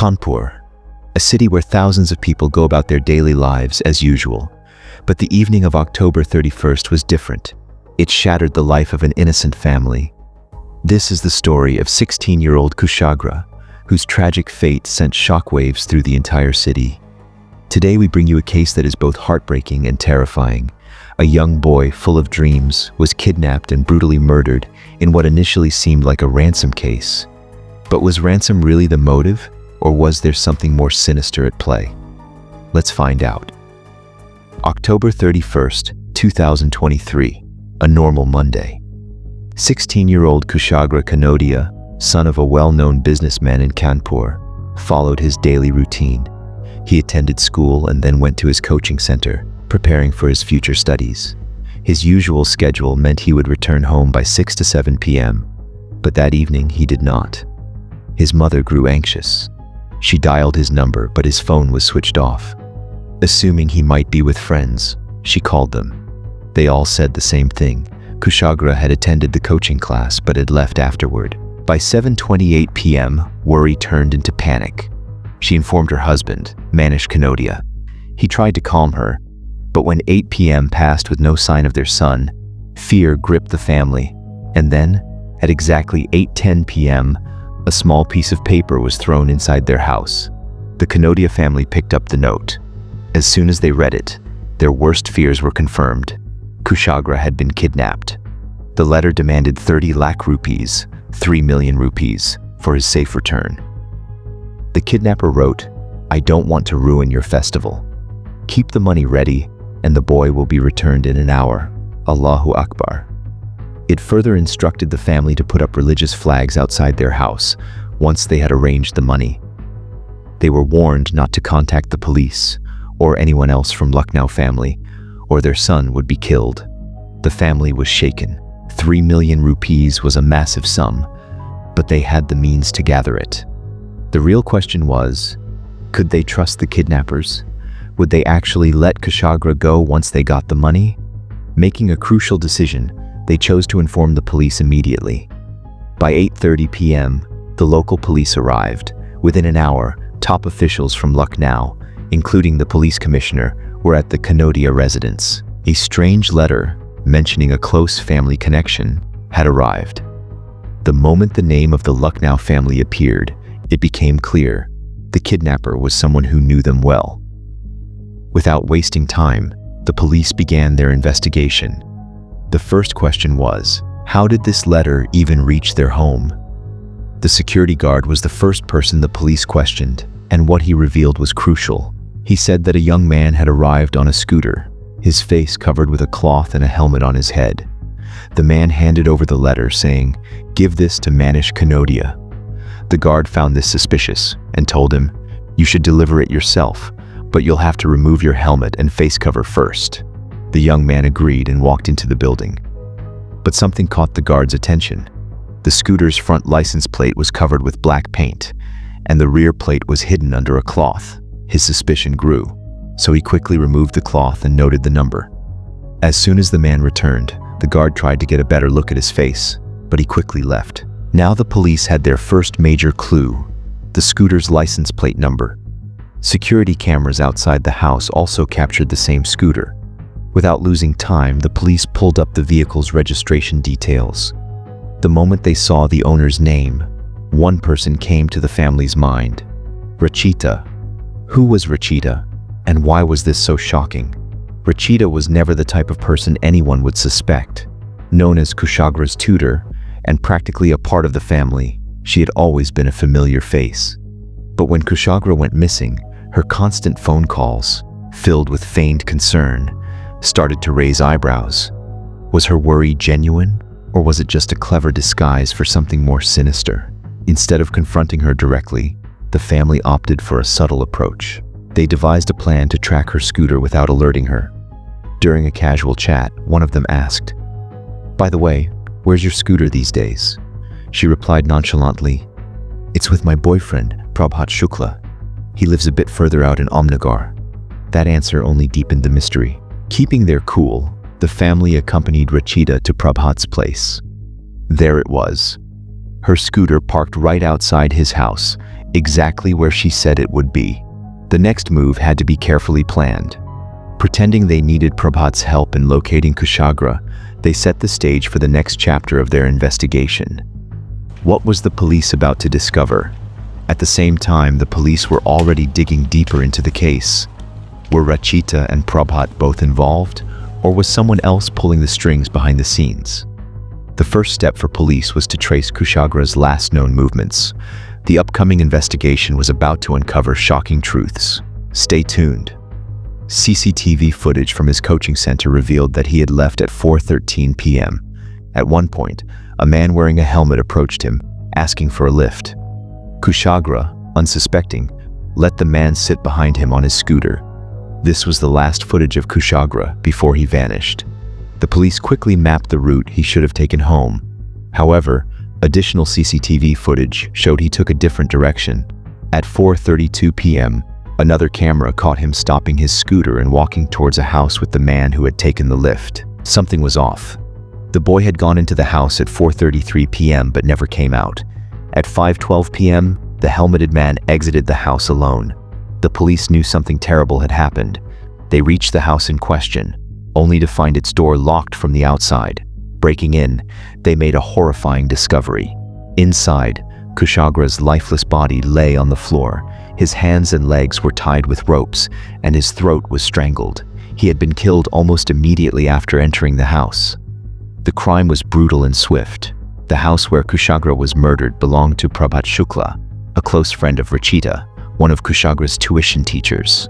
Kanpur, a city where thousands of people go about their daily lives as usual. But the evening of October 31st was different. It shattered the life of an innocent family. This is the story of 16-year-old Kushagra, whose tragic fate sent shockwaves through the entire city. Today we bring you a case that is both heartbreaking and terrifying. A young boy full of dreams was kidnapped and brutally murdered in what initially seemed like a ransom case. But was ransom really the motive, or was there something more sinister at play? Let's find out. October 31st, 2023, a normal Monday. 16-year-old Kushagra Kanodia, son of a well-known businessman in Kanpur, followed his daily routine. He attended school and then went to his coaching center, preparing for his future studies. His usual schedule meant he would return home by 6 to 7 p.m., but that evening he did not. His mother grew anxious. She dialed his number, but his phone was switched off. Assuming he might be with friends, she called them. They all said the same thing. Kushagra had attended the coaching class but had left afterward. By 7:28 p.m., worry turned into panic. She informed her husband, Manish Kanodia. He tried to calm her, but when 8 p.m. passed with no sign of their son, fear gripped the family. And then, at exactly 8:10 p.m., a small piece of paper was thrown inside their house. The Kanodia family picked up the note. As soon as they read it, their worst fears were confirmed. Kushagra had been kidnapped. The letter demanded 30 lakh rupees, 3 million rupees, for his safe return. The kidnapper wrote, "I don't want to ruin your festival. Keep the money ready, and the boy will be returned in an hour. Allahu Akbar." It further instructed the family to put up religious flags outside their house once they had arranged the money. They were warned not to contact the police or anyone else from Lucknow family, or their son would be killed. The family was shaken. 3 million rupees was a massive sum, but they had the means to gather it. The real question was, could they trust the kidnappers? Would they actually let Kushagra go once they got the money? Making a crucial decision, they chose to inform the police immediately. By 8:30 p.m., the local police arrived. Within an hour, top officials from Lucknow, including the police commissioner, were at the Kanodia residence. A strange letter, mentioning a close family connection, had arrived. The moment the name of the Lucknow family appeared, it became clear the kidnapper was someone who knew them well. Without wasting time, the police began their investigation. The first question was, how did this letter even reach their home? The security guard was the first person the police questioned, and what he revealed was crucial. He said that a young man had arrived on a scooter, his face covered with a cloth and a helmet on his head. The man handed over the letter, saying, "Give this to Manish Kanodia." The guard found this suspicious and told him, "You should deliver it yourself, but you'll have to remove your helmet and face cover first." The young man agreed and walked into the building. But something caught the guard's attention. The scooter's front license plate was covered with black paint, and the rear plate was hidden under a cloth. His suspicion grew, so he quickly removed the cloth and noted the number. As soon as the man returned, the guard tried to get a better look at his face, but he quickly left. Now the police had their first major clue, the scooter's license plate number. Security cameras outside the house also captured the same scooter. Without losing time, the police pulled up the vehicle's registration details. The moment they saw the owner's name, one person came to the family's mind: Rachita. Who was Rachita, and why was this so shocking? Rachita was never the type of person anyone would suspect. Known as Kushagra's tutor, and practically a part of the family, she had always been a familiar face. But when Kushagra went missing, her constant phone calls, filled with feigned concern, started to raise eyebrows. Was her worry genuine, or was it just a clever disguise for something more sinister? Instead of confronting her directly, the family opted for a subtle approach. They devised a plan to track her scooter without alerting her. During a casual chat, one of them asked, "By the way, where's your scooter these days?" She replied nonchalantly, "It's with my boyfriend, Prabhat Shukla. He lives a bit further out in Omnagar." That answer only deepened the mystery. Keeping their cool, the family accompanied Rachita to Prabhat's place. There it was. Her scooter parked right outside his house, exactly where she said it would be. The next move had to be carefully planned. Pretending they needed Prabhat's help in locating Kushagra, they set the stage for the next chapter of their investigation. What was the police about to discover? At the same time, the police were already digging deeper into the case. Were Rachita and Prabhat both involved, or was someone else pulling the strings behind the scenes? The first step for police was to trace Kushagra's last known movements. The upcoming investigation was about to uncover shocking truths. Stay tuned. CCTV footage from his coaching center revealed that he had left at 4:13 p.m. At one point, a man wearing a helmet approached him, asking for a lift. Kushagra, unsuspecting, let the man sit behind him on his scooter. This was the last footage of Kushagra before he vanished. The police quickly mapped the route he should have taken home. However, additional CCTV footage showed he took a different direction. At 4:32 p.m., another camera caught him stopping his scooter and walking towards a house with the man who had taken the lift. Something was off. The boy had gone into the house at 4:33 p.m. but never came out. At 5:12 p.m., the helmeted man exited the house alone. The police knew something terrible had happened. They reached the house in question, only to find its door locked from the outside. Breaking in, they made a horrifying discovery. Inside, Kushagra's lifeless body lay on the floor. His hands and legs were tied with ropes, and his throat was strangled. He had been killed almost immediately after entering the house. The crime was brutal and swift. The house where Kushagra was murdered belonged to Prabhat Shukla, a close friend of Rachita, one of Kushagra's tuition teachers.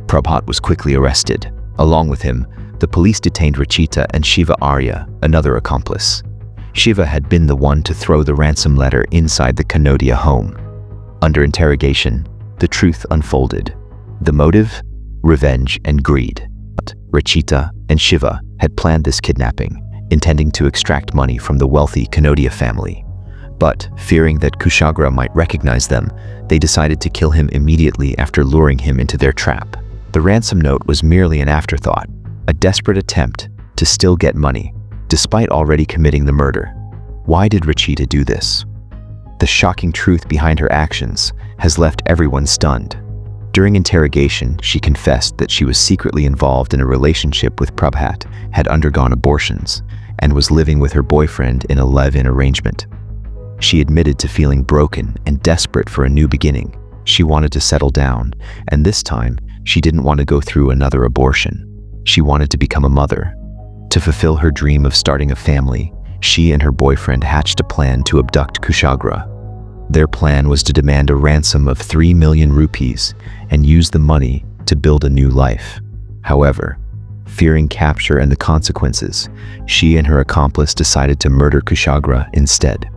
Prabhat was quickly arrested. Along with him, the police detained Rachita and Shiva Arya, another accomplice. Shiva had been the one to throw the ransom letter inside the Kanodia home. Under interrogation, the truth unfolded. The motive? Revenge and greed. Rachita and Shiva had planned this kidnapping, intending to extract money from the wealthy Kanodia family. But, fearing that Kushagra might recognize them, they decided to kill him immediately after luring him into their trap. The ransom note was merely an afterthought, a desperate attempt to still get money, despite already committing the murder. Why did Rachita do this? The shocking truth behind her actions has left everyone stunned. During interrogation, she confessed that she was secretly involved in a relationship with Prabhat, had undergone abortions, and was living with her boyfriend in a live-in arrangement. She admitted to feeling broken and desperate for a new beginning. She wanted to settle down, and this time, she didn't want to go through another abortion. She wanted to become a mother. To fulfill her dream of starting a family, she and her boyfriend hatched a plan to abduct Kushagra. Their plan was to demand a ransom of 3 million rupees and use the money to build a new life. However, fearing capture and the consequences, she and her accomplice decided to murder Kushagra instead.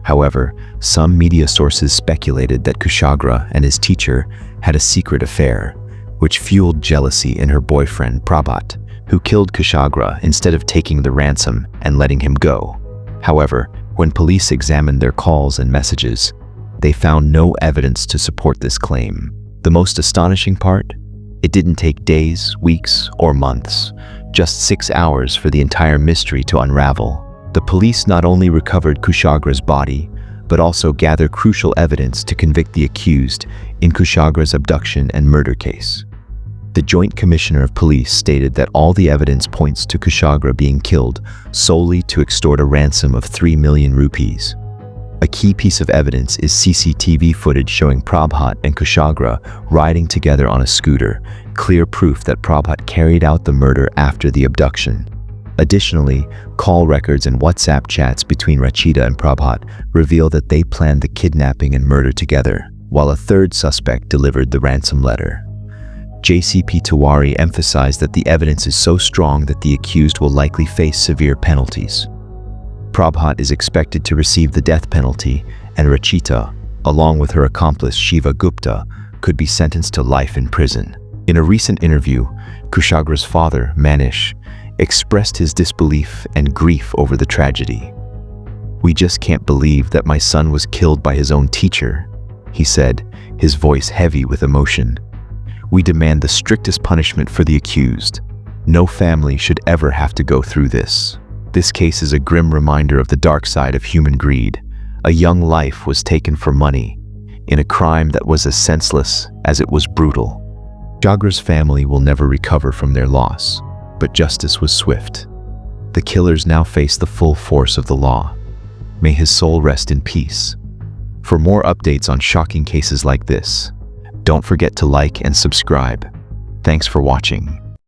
However, some media sources speculated that Kushagra and his teacher had a secret affair, which fueled jealousy in her boyfriend Prabhat, who killed Kushagra instead of taking the ransom and letting him go. However, when police examined their calls and messages, they found no evidence to support this claim. The most astonishing part? It didn't take days, weeks, or months, just 6 hours for the entire mystery to unravel. The police not only recovered Kushagra's body, but also gathered crucial evidence to convict the accused in Kushagra's abduction and murder case. The Joint Commissioner of Police stated that all the evidence points to Kushagra being killed solely to extort a ransom of 3 million rupees. A key piece of evidence is CCTV footage showing Prabhat and Kushagra riding together on a scooter, clear proof that Prabhat carried out the murder after the abduction. Additionally, call records and WhatsApp chats between Rachita and Prabhat reveal that they planned the kidnapping and murder together, while a third suspect delivered the ransom letter. JCP Tiwari emphasized that the evidence is so strong that the accused will likely face severe penalties. Prabhat is expected to receive the death penalty, and Rachita, along with her accomplice Shiva Gupta, could be sentenced to life in prison. In a recent interview, Kushagra's father, Manish, expressed his disbelief and grief over the tragedy. "We just can't believe that my son was killed by his own teacher," he said, his voice heavy with emotion. "We demand the strictest punishment for the accused. No family should ever have to go through this. This case is a grim reminder of the dark side of human greed. A young life was taken for money. in a crime that was as senseless as it was brutal. Kushagra's family will never recover from their loss, but justice was swift. The killers now face the full force of the law. May his soul rest in peace. For more updates on shocking cases like this, don't forget to like and subscribe. Thanks for watching.